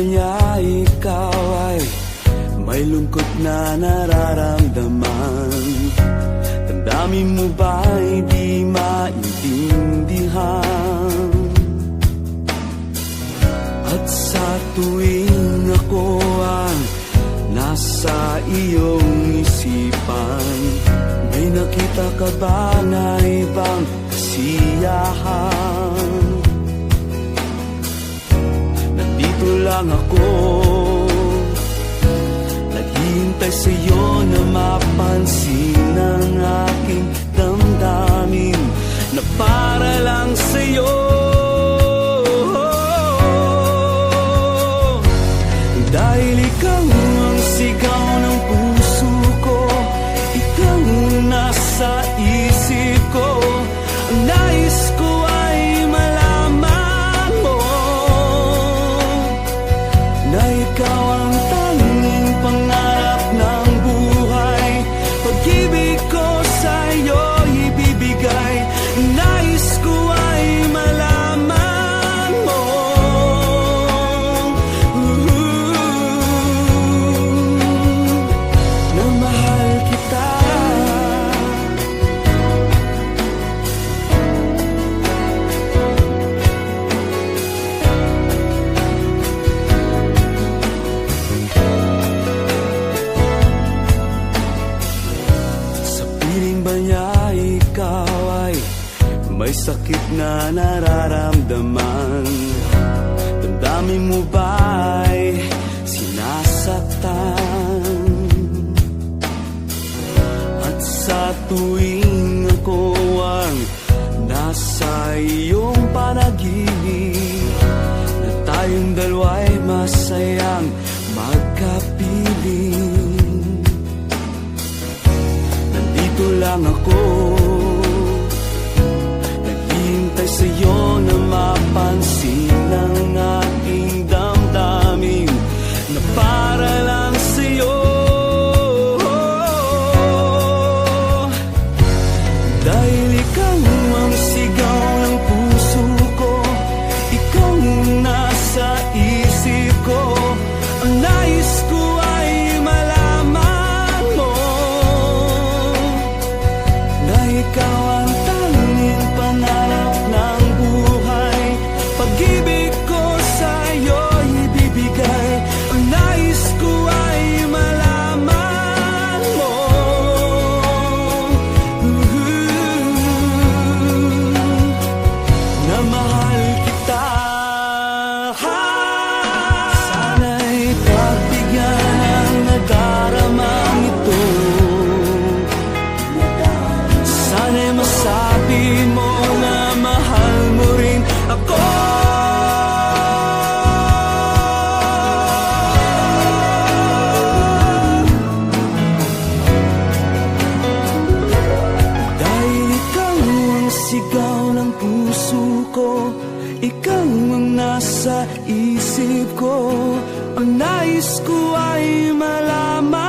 niya ikaw ay may lungkot na nararamdaman? Damdamin mo ba'y di maintindihan? At sa tuwing ako ang nasa iyong isipan, may nakita ka ba na ibang kasiyahan? Nandito lang ako, naghihintay sa'yo na mapansin ang aking damdamin na para lang sa'yo. Dahil ikaw ang sigaw ng puso ko, ikaw ang nasa isip ko. Ang nais ko ay malaman mo na ikaw ang tanging pangarap ng buhay. Pag-ibig ko sa'yo ibibigay. Ang nais ko ay malaman mo na mahal kita. Sa piling ba niya ikaw ay may sakit na nararamdaman? Damdamin mo ba'y sinasaktan? At sa tuwing ako ang nasa iyong panaginip, na tayong dalawa'y masayang magkapiling, nandito lang ako, naghihintay sa'yo na mapansin ang aking damdamin na para lang sa'yo. Dahil ikaw ang sigaw ng puso ko, ikaw ang nasa isip ko. Ang nais ko ay malaman mo na ikaw ang tanging pangarap ng buhay. Pag-ibig ko sa'yo ibibigay. Ang nais ko ay malaman mo na mahal kita. Sana'y pagbigyan ang nadaramang ito. Sana'y masabi mo na mahal mo rin ako. Dahil ikaw ang sigaw ng puso ko, ikaw ang nasa isip ko. Ang nais ko ay malaman